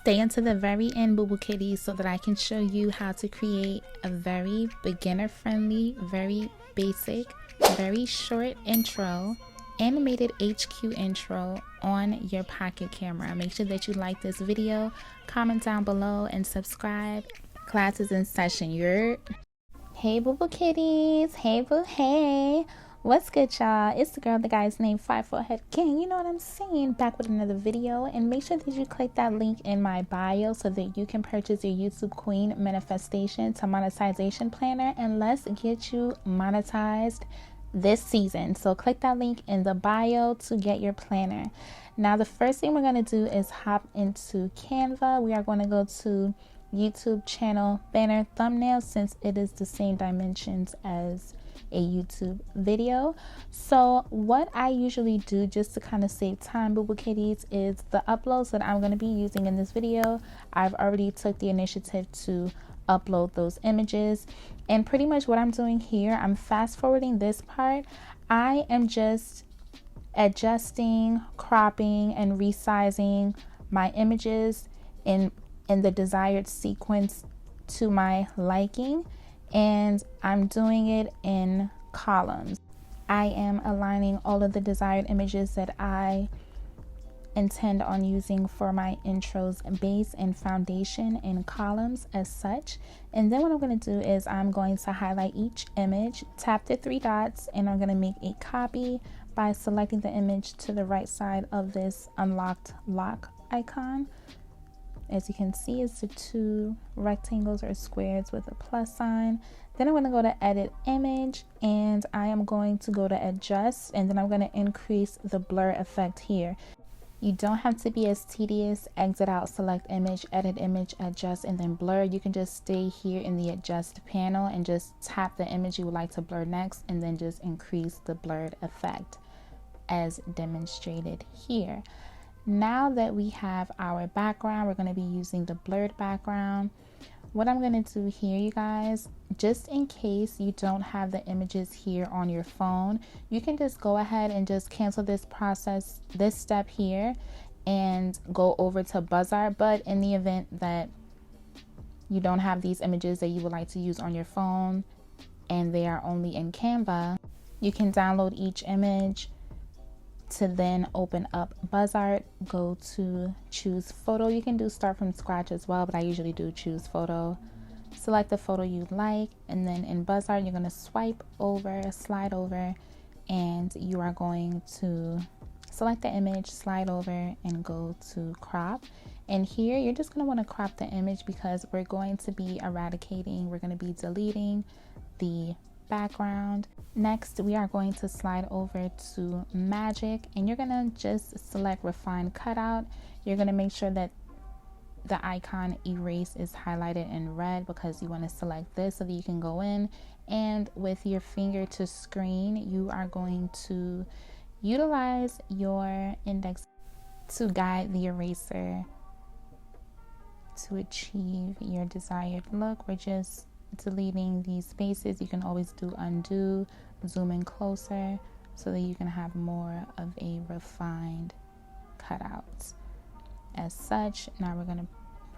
Stay until the very end, boo boo kitties, so that I can show you how to create a very beginner friendly, very basic, very short intro, animated HQ intro on your pocket camera. Make sure that you like this video, comment down below, and subscribe. Class is in session. Hey boo boo kitties, hey boo hey, what's good y'all? It's the girl the guy's named 5 Head King, you know what I'm saying, back with another video. And make sure that you click that link in my bio so that you can purchase your YouTube Queen Manifestation to Monetization Planner, and let's get you monetized this season. So click that link in the bio to get your planner. Now the first thing we're going to do is hop into Canva. We are going to go to YouTube channel banner thumbnail, since it is the same dimensions as a YouTube video. So what I usually do, just to kind of save time, boo boo kitties, is the uploads that I'm going to be using in this video, I've already took the initiative to upload those images. And pretty much what I'm doing here, I'm fast forwarding this part. I am just adjusting, cropping, and resizing my images in the desired sequence to my liking, and I'm doing it in columns. I am aligning all of the desired images that I intend on using for my intros, base, and foundation in columns as such. And then what I'm going to do is I'm going to highlight each image, tap the 3 dots, and I'm going to make a copy by selecting the image to the right side of this unlocked lock icon. As you can see, it's the 2 rectangles or squares with a plus sign. Then I'm going to go to edit image, and I am going to go to adjust, and then I'm going to increase the blur effect here. You don't have to be as tedious. Exit out, select image, edit image, adjust, and then blur. You can just stay here in the adjust panel and just tap the image you would like to blur next, and then just increase the blurred effect as demonstrated here. Now that we have our background, we're going to be using the blurred background. What I'm going to do here, you guys, just in case you don't have the images here on your phone, you can just go ahead and just cancel this process, this step here, and go over to Buzzard. But in the event that you don't have these images that you would like to use on your phone and they are only in Canva, you can download each image to then open up Buzzard, go to choose photo. You can do start from scratch as well, but I usually do choose photo. Select the photo you like, and then in Buzzard you're going to swipe over, slide over, and you are going to select the image, slide over, and go to crop. And here you're just going to want to crop the image because we're going to be eradicating, we're going to be deleting the background. Next, we are going to slide over to magic, and you're going to just select refine cutout. You're going to make sure that the icon erase is highlighted in red because you want to select this so that you can go in, and with your finger to screen you are going to utilize your index to guide the eraser to achieve your desired look. We're just deleting these spaces. You can always do undo, zoom in closer so that you can have more of a refined cutout as such. Now we're going to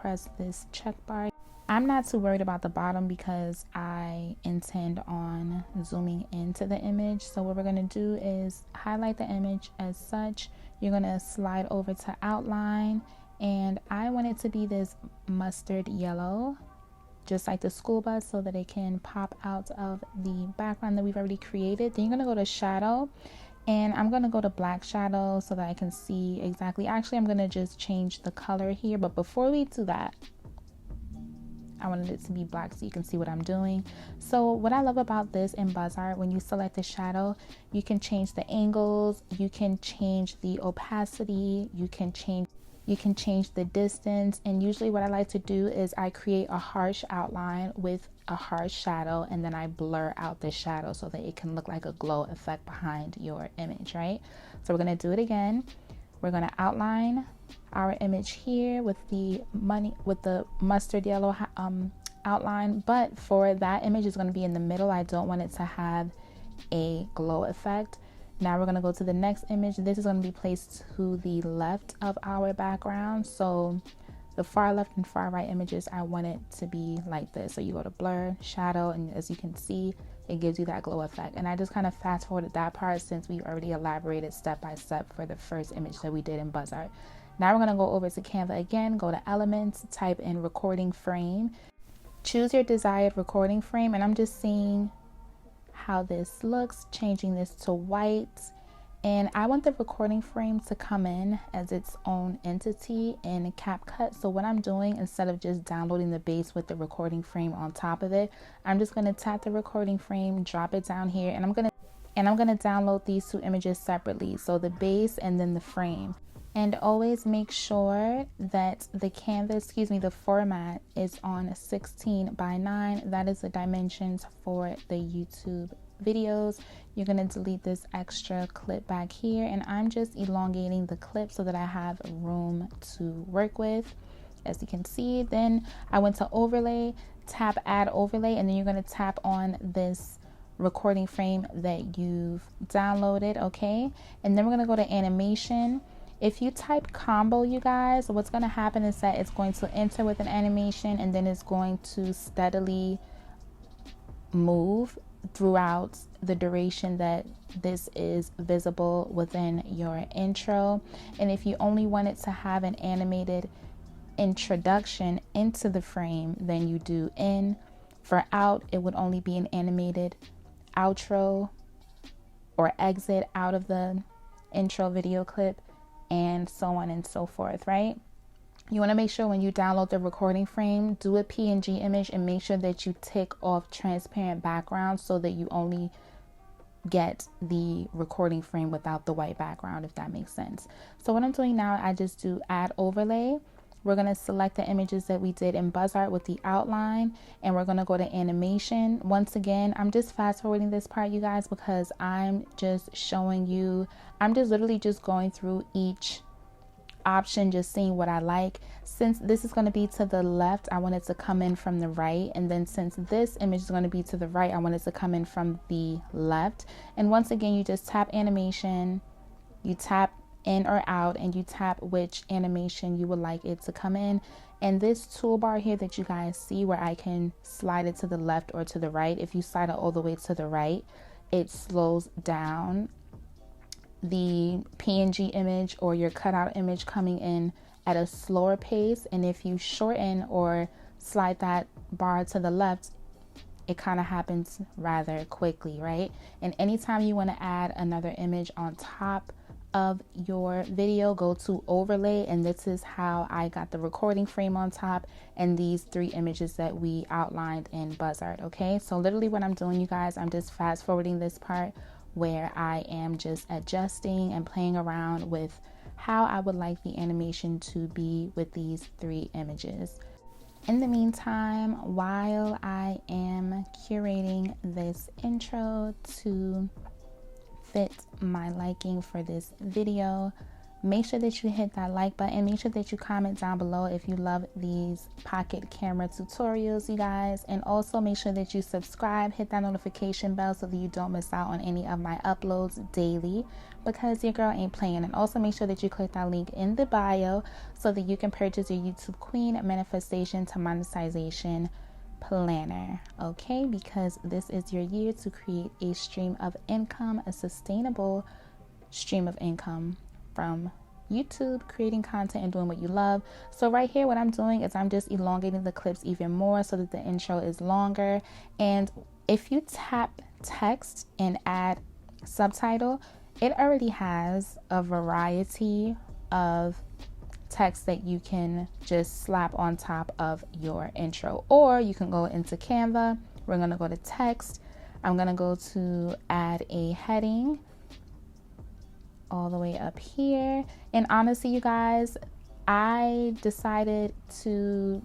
press this check bar. I'm not too worried about the bottom because I intend on zooming into the image. So what we're going to do is highlight the image as such. You're going to slide over to outline, and I want it to be this mustard yellow, just like the school bus, so that it can pop out of the background that we've already created. Then you're going to go to shadow, and I'm going to go to black shadow so that I can see exactly. Actually, I'm going to just change the color here, but before we do that, I wanted it to be black so you can see what I'm doing. So what I love about this in Buzzard, when you select the shadow, you can change the angles, you can change the opacity, you can change the distance. And usually what I like to do is I create a harsh outline with a harsh shadow, and then I blur out the shadow so that it can look like a glow effect behind your image, right? So we're going to do it again. We're going to outline our image here with the mustard yellow outline, but for that image is going to be in the middle. I don't want it to have a glow effect. Now we're going to go to the next image. This is going to be placed to the left of our background. So the far left and far right images, I want it to be like this. So you go to blur, shadow, and as you can see, it gives you that glow effect. And I just kind of fast forwarded that part since we already elaborated step by step for the first image that we did in BuzzArt. Now we're going to go over to Canva again, go to elements, type in recording frame, choose your desired recording frame, and I'm just seeing how this looks, changing this to white. And I want the recording frame to come in as its own entity in CapCut. So what I'm doing, instead of just downloading the base with the recording frame on top of it, I'm just going to tap the recording frame, drop it down here, and I'm going to download these two images separately. So the base and then the frame. And always make sure that the the format is on 16:9. That is the dimensions for the YouTube videos. You're going to delete this extra clip back here, and I'm just elongating the clip so that I have room to work with, as you can see. Then I went to overlay, tap add overlay, and then you're going to tap on this recording frame that you've downloaded. Okay, and then we're going to go to animation. If you type combo, you guys, what's going to happen is that it's going to enter with an animation, and then it's going to steadily move throughout the duration that this is visible within your intro. And if you only want it to have an animated introduction into the frame, then you do in. For out, it would only be an animated outro or exit out of the intro video clip, and so on and so forth, right? You want to make sure when you download the recording frame, do a PNG image and make sure that you tick off transparent background so that you only get the recording frame without the white background, if that makes sense. So what I'm doing now, I just do add overlay. We're going to select the images that we did in BuzzArt with the outline, and we're going to go to animation. Once again, I'm just fast forwarding this part, you guys, because I'm just showing you, I'm just literally just going through each option, just seeing what I like. Since this is going to be to the left, I want it to come in from the right, and then since this image is going to be to the right, I want it to come in from the left. And once again, you just tap animation, you tap in or out, and you tap which animation you would like it to come in. And this toolbar here that you guys see where I can slide it to the left or to the right, if you slide it all the way to the right, it slows down the PNG image or your cutout image coming in at a slower pace. And if you shorten or slide that bar to the left, it kind of happens rather quickly, right? And anytime you want to add another image on top of your video, go to overlay, and this is how I got the recording frame on top and these three images that we outlined in BuzzArt. Okay, so literally what I'm doing, you guys, I'm just fast forwarding this part where I am just adjusting and playing around with how I would like the animation to be with these three images. In the meantime, while I am curating this intro to fit my liking for this video, make sure that you hit that like button. Make sure that you comment down below if you love these pocket camera tutorials, you guys, and also make sure that you subscribe, hit that notification bell so that you don't miss out on any of my uploads daily, because your girl ain't playing. And also make sure that you click that link in the bio so that you can purchase your YouTube Queen Manifestation to Monetization planner, okay? Because this is your year to create a stream of income, a sustainable stream of income from YouTube, creating content and doing what you love. So right here, what I'm doing is I'm just elongating the clips even more so that the intro is longer. And if you tap text and add subtitle, it already has a variety of text that you can just slap on top of your intro. Or you can go into Canva. We're going to go to text. I'm going to go to add a heading all the way up here. And honestly, you guys, I decided to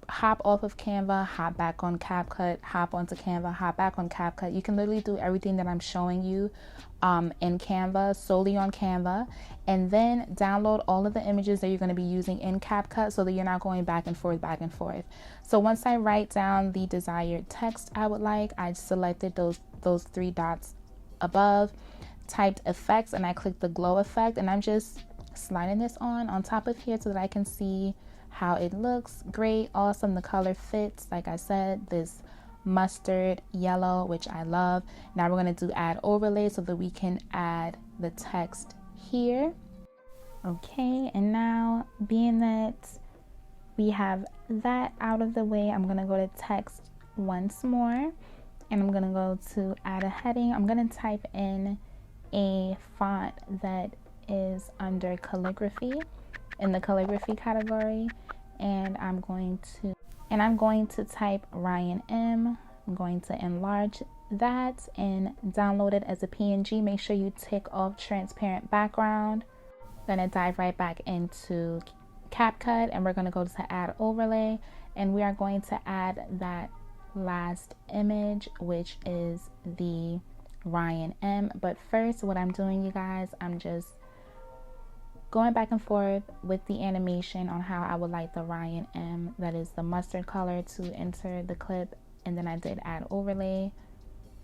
hop off of Canva, hop back on CapCut, hop onto Canva, hop back on CapCut. You can literally do everything that I'm showing you in Canva, solely on Canva, and then download all of the images that you're going to be using in CapCut so that you're not going back and forth, back and forth. So once I write down the desired text I would like, I selected those three dots above, typed effects, and I clicked the glow effect, and I'm just sliding this on top of here so that I can see how it looks. Great, awesome. The color fits, like I said, this mustard yellow, which I love. Now we're going to do add overlay so that we can add the text here. Okay, and now being that we have that out of the way, I'm going to go to text once more, and I'm going to go to add a heading. I'm going to type in a font that is under calligraphy, in the calligraphy category, and I'm going to type Ryan M. I'm going to enlarge that and download it as a PNG. Make sure you tick off transparent background. I'm going to dive right back into CapCut, and we're going to go to add overlay, and we are going to add that last image, which is the Ryan M. But first, what I'm doing, you guys, I'm just going back and forth with the animation on how I would like the Ryan M, that is the mustard color, to enter the clip. And then I did add overlay.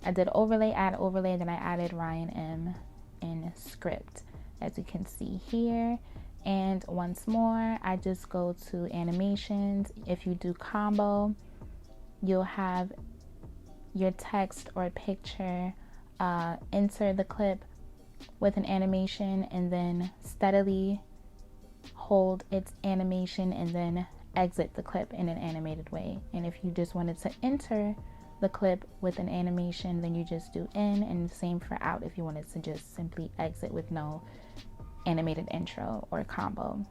I did overlay, add overlay, then I added Ryan M in script, as you can see here. And once more, I just go to animations. If you do combo, you'll have your text or picture enter the clip with an animation, and then steadily hold its animation and then exit the clip in an animated way. And if you just wanted to enter the clip with an animation, then you just do in, and the same for out if you wanted to just simply exit with no animated intro or combo.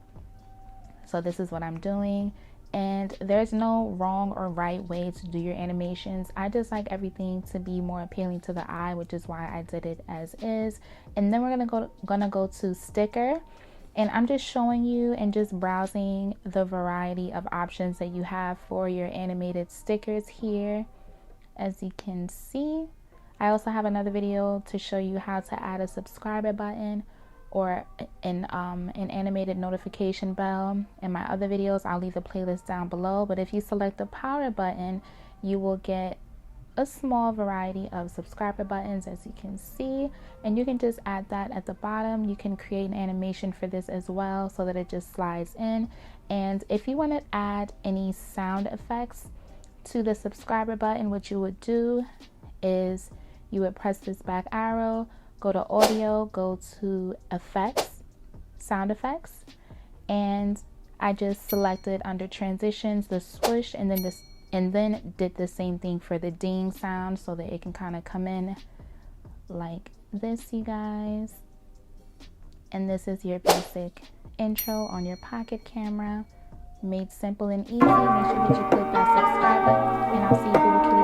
So this is what I'm doing, and there's no wrong or right way to do your animations. I just like everything to be more appealing to the eye, which is why I did it as is. And then we're gonna go to sticker, and I'm just showing you and just browsing the variety of options that you have for your animated stickers here. As you can see, I also have another video to show you how to add a subscriber button or an animated notification bell. In my other videos, I'll leave the playlist down below. But if you select the power button, you will get a small variety of subscriber buttons, as you can see, and you can just add that at the bottom. You can create an animation for this as well so that it just slides in. And if you want to add any sound effects to the subscriber button, what you would do is you would press this back arrow, go to audio, go to effects, sound effects, and I just selected under transitions the swoosh, and then did the same thing for the ding sound so that it can kind of come in like this, you guys. And this is your basic intro on your pocket camera, made simple and easy. Make sure that you click that subscribe button, and I'll see you